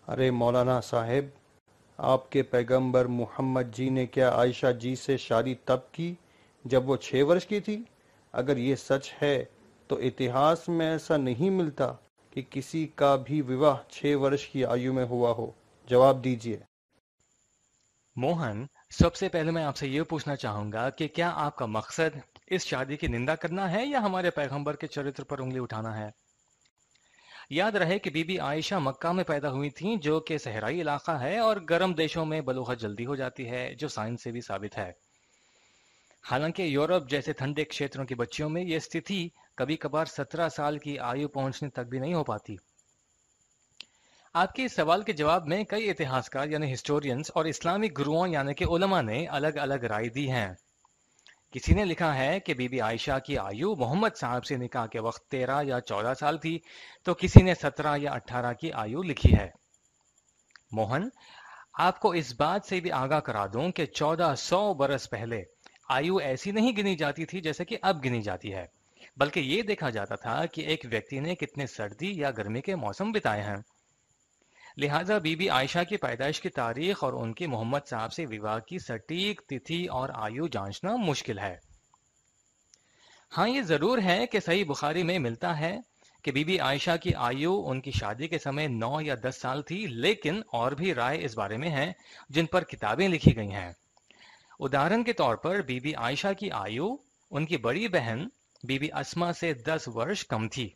ارے مولانا صاحب، آپ کے پیغمبر محمد جی نے کیا عائشہ جی سے شادی تب کی جب وہ 6 ورش کی تھی؟ اگر یہ سچ ہے تو اتہاس میں ایسا نہیں ملتا کہ کسی کا بھی وواہ 6 ورش کی آیو میں ہوا ہو۔ جواب دیجئے۔ موہن، سب سے پہلے میں آپ سے یہ پوچھنا چاہوں گا کہ کیا آپ کا مقصد اس شادی کی نندا کرنا ہے یا ہمارے پیغمبر کے چرتر پر انگلی اٹھانا ہے؟ یاد رہے کہ بی بی عائشہ مکہ میں پیدا ہوئی تھیں، جو کہ صحرائی علاقہ ہے اور گرم دیشوں میں بلوغت جلدی ہو جاتی ہے، جو سائنس سے بھی ثابت ہے۔ حالانکہ یورپ جیسے ٹھنڈے کھیتروں کی بچیوں میں یہ استھتی کبھی کبھار 17 سال کی آیو پہنچنے تک بھی نہیں ہو پاتی۔ آپ کے اس سوال کے جواب میں کئی اتہاسکار یعنی ہسٹورینز اور اسلامی گروؤں یعنی کہ علماء نے الگ الگ رائے دی ہیں۔ کسی نے لکھا ہے کہ بی بی عائشہ کی آیو محمد صاحب سے نکاح کے وقت 13 یا 14 سال تھی، تو کسی نے 17 یا 18 کی آیو لکھی ہے۔ موہن، آپ کو اس بات سے بھی آگاہ کرا دوں کہ 1400 برس پہلے آیو ایسی نہیں گنی جاتی تھی جیسے کہ اب گنی جاتی ہے، بلکہ یہ دیکھا جاتا تھا کہ ایک ویکتی نے کتنے سردی یا گرمی کے موسم بتائے ہیں۔ لہٰذا بی بی عائشہ کی پیدائش کی تاریخ اور ان کی محمد صاحب سے وواہ کی سٹیک تتھی اور آیو جانچنا مشکل ہے۔ ہاں، یہ ضرور ہے کہ صحیح بخاری میں ملتا ہے کہ بی بی عائشہ کی آیو ان کی شادی کے سمے 9 یا 10 سال تھی، لیکن اور بھی رائے اس بارے میں ہیں جن پر کتابیں لکھی گئی ہیں۔ ادہرن کے طور پر بی بی عائشہ کی آیو ان کی بڑی بہن بی بی اسما سے 10 ورش کم تھی،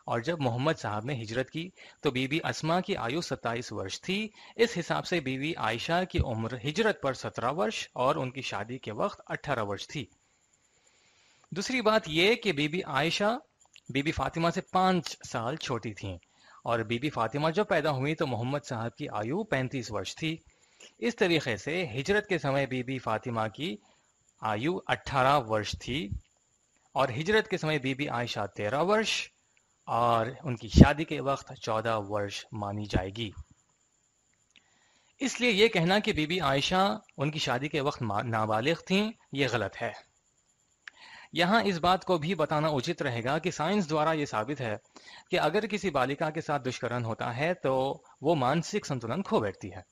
اور جب محمد صاحب نے ہجرت کی تو بی بی اسما کی آیو 27 ورش تھی۔ اس حساب سے بی بی عائشہ کی عمر ہجرت پر 17 ورش اور ان کی شادی کے وقت 18 ورش تھی۔ دوسری بات یہ کہ بی بی عائشہ بی بی فاطمہ سے 5 سال چھوٹی تھیں، اور بی بی فاطمہ جب پیدا ہوئی تو محمد صاحب کی آیو 35 ورش تھی۔ اس طریقے سے ہجرت کے سمے بی بی فاطمہ کی آیو 18 ورش تھی، اور ہجرت کے سمے بی بی عائشہ 13 ورش اور ان کی شادی کے وقت 14 ورش مانی جائے گی۔ اس لیے یہ کہنا کہ بی بی عائشہ ان کی شادی کے وقت نابالغ تھیں، یہ غلط ہے۔ یہاں اس بات کو بھی بتانا اچت رہے گا کہ سائنس دوارا یہ ثابت ہے کہ اگر کسی بالکا کے ساتھ دشکرن ہوتا ہے تو وہ مانسک سنتلن کھو بیٹھتی ہے۔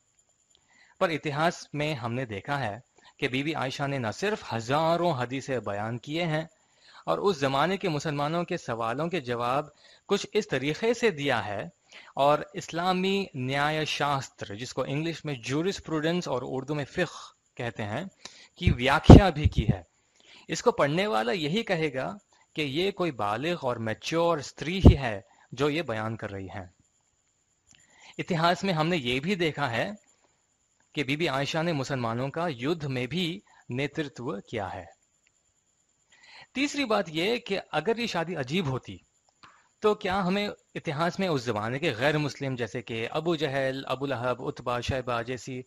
پر اتہاس میں ہم نے دیکھا ہے کہ بی بی عائشہ نے نہ صرف ہزاروں حدیثیں بیان کیے ہیں اور اس زمانے کے مسلمانوں کے سوالوں کے جواب کچھ اس طریقے سے دیا ہے، اور اسلامی نیائے شاستر، جس کو انگلش میں جورس پروڈنس اور اردو میں فقہ کہتے ہیں، کی ویاکھیا بھی کی ہے۔ اس کو پڑھنے والا یہی کہے گا کہ یہ کوئی بالغ اور میچور استری ہی ہے جو یہ بیان کر رہی ہے۔ اتہاس میں ہم نے یہ بھی دیکھا ہے کہ بی بی عائشہ نے مسلمانوں کا یدھ میں بھی نیترتو کیا ہے۔ تیسری بات یہ کہ اگر یہ شادی عجیب ہوتی تو کیا ہمیں اتہاس میں اس زمانے کے غیر مسلم جیسے کہ ابو جہل، ابو لہب، اتبا، شیبہ جیسی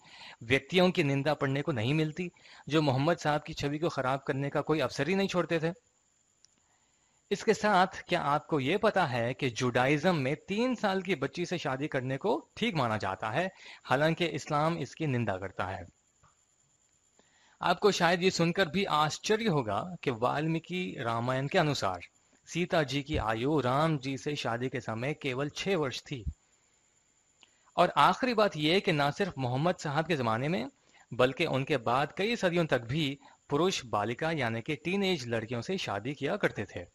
ویکتیوں کی نندا پڑھنے کو نہیں ملتی، جو محمد صاحب کی چھوی کو خراب کرنے کا کوئی افسر ہی نہیں چھوڑتے تھے؟ اس کے ساتھ کیا آپ کو یہ پتا ہے کہ جوڈائزم میں 3 سال کی بچی سے شادی کرنے کو ٹھیک مانا جاتا ہے، حالانکہ اسلام اس کی نندا کرتا ہے؟ آپ کو شاید یہ سن کر بھی آشچریہ ہوگا کہ والمیکی رامائن کے انوسار سیتا جی کی آیو رام جی سے شادی کے سمے کیول 6 ورش تھی۔ اور آخری بات یہ کہ نہ صرف محمد صاحب کے زمانے میں بلکہ ان کے بعد کئی صدیوں تک بھی پروش بالکا یعنی کہ ٹین ایج لڑکیوں سے شادی کیا کرتے تھے،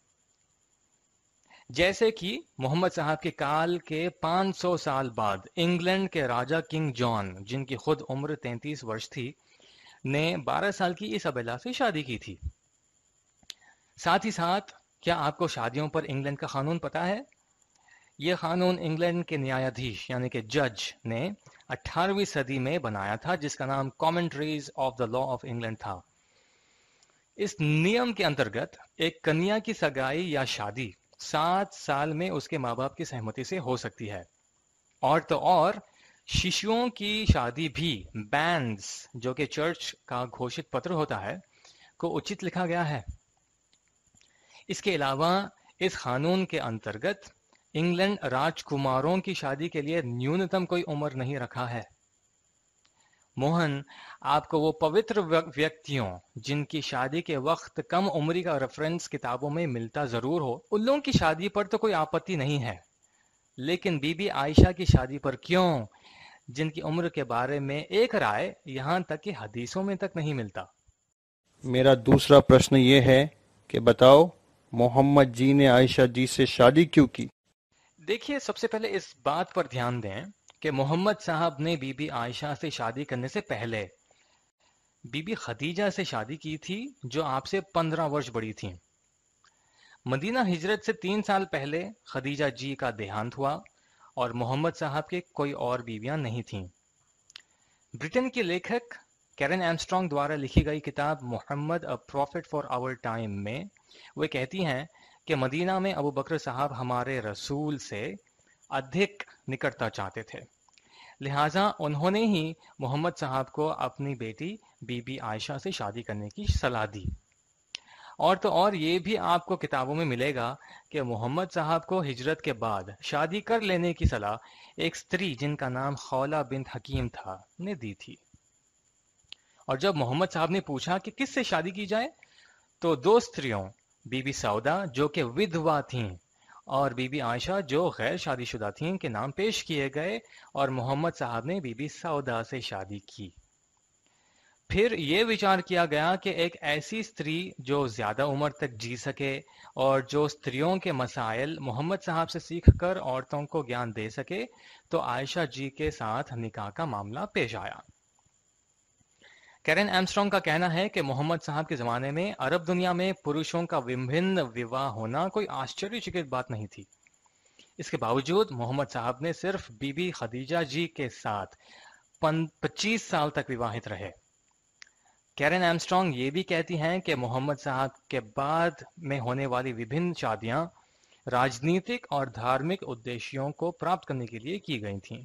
جیسے کہ محمد صاحب کے کال کے 500 سال بعد انگلینڈ کے راجہ کنگ جان، جن کی خود عمر 33 ورش تھی، نے 12 سال کی ایسابیلا سے شادی کی تھی۔ ساتھ ہی ساتھ کیا آپ کو شادیوں پر انگلینڈ کا قانون پتا ہے؟ یہ قانون انگلینڈ کے نیادھیش یعنی کہ جج نے 18ویں صدی میں بنایا تھا، جس کا نام commentaries of the law of England تھا۔ اس نیم کے انترگت ایک کنیا کی سگائی یا شادی 7 سال میں اس کے ماں باپ کی سہمتی سے ہو سکتی ہے، اور تو اور ششیوں کی شادی بھی بینز، جو کہ چرچ کا گھوشت پتر ہوتا ہے، کو اچت لکھا گیا ہے۔ اس کے علاوہ اس قانون کے انترگت انگلینڈ راجکماروں کی شادی کے لیے نیونتم کوئی عمر نہیں رکھا ہے۔ موہن، آپ کو وہ پوتر ویکتیوں جن کی شادی کے وقت کم عمری کا ریفرنس کتابوں میں ملتا ضرور ہو، ان لوگوں کی شادی پر تو کوئی آپتی نہیں ہے، لیکن بی بی عائشہ کی شادی پر کیوں، جن کی عمر کے بارے میں ایک رائے یہاں تک کہ حدیثوں میں تک نہیں ملتا؟ میرا دوسرا پرشن یہ ہے کہ بتاؤ محمد جی نے عائشہ جی سے شادی کیوں کی؟ دیکھیے، سب سے پہلے اس بات پر دھیان دیں کہ محمد صاحب نے بی بی عائشہ سے شادی کرنے سے پہلے بی بی خدیجہ سے شادی کی تھی، جو آپ سے 15 ورش بڑی تھیں۔ مدینہ ہجرت سے 3 سال پہلے خدیجہ جی کا دیہانت ہوا اور محمد صاحب کے کوئی اور بیویاں نہیں تھیں۔ برٹن کی لیکھک کیرن ایمسٹرانگ دوارا لکھی گئی کتاب محمد اے پروفٹ فار آور ٹائم میں وہ کہتی ہیں کہ مدینہ میں ابو بکر صاحب ہمارے رسول سے ادھک نکٹتا چاہتے تھے، لہٰذا انہوں نے ہی محمد صاحب کو اپنی بیٹی بی بی عائشہ سے شادی کرنے کی صلاح دی۔ اور تو اور یہ بھی آپ کو کتابوں میں ملے گا کہ محمد صاحب کو ہجرت کے بعد شادی کر لینے کی صلاح ایک سٹری جن کا نام خولہ بنت حکیم تھا نے دی تھی۔ اور جب محمد صاحب نے پوچھا کہ کس سے شادی کی جائے تو 2 ستریوں، بی بی سودا جو کہ ودوا تھیں اور بی بی عائشہ جو غیر شادی شدہ تھیں کے نام پیش کیے گئے، اور محمد صاحب نے بی بی سودا سے شادی کی۔ پھر یہ وچار کیا گیا کہ ایک ایسی ستری جو زیادہ عمر تک جی سکے اور جو ستریوں کے مسائل محمد صاحب سے سیکھ کر عورتوں کو گیان دے سکے، تو عائشہ جی کے ساتھ نکاح کا معاملہ پیش آیا۔ کیرن ایمسٹرانگ کا کہنا ہے کہ محمد صاحب کے زمانے میں عرب دنیا میں پروشوں کا وبھن وواہ ہونا کوئی آشچریہ چکت بات نہیں تھی۔ اس کے باوجود محمد صاحب نے صرف بی بی خدیجہ جی کے ساتھ 25 سال تک وواہت رہے۔ کیرن ایمسٹرانگ یہ بھی کہتی ہیں کہ محمد صاحب کے بعد میں ہونے والی وبھن شادیاں راجنیتک اور دھارمک ادیشیوں کو پراپت کرنے کے لیے کی گئی تھیں۔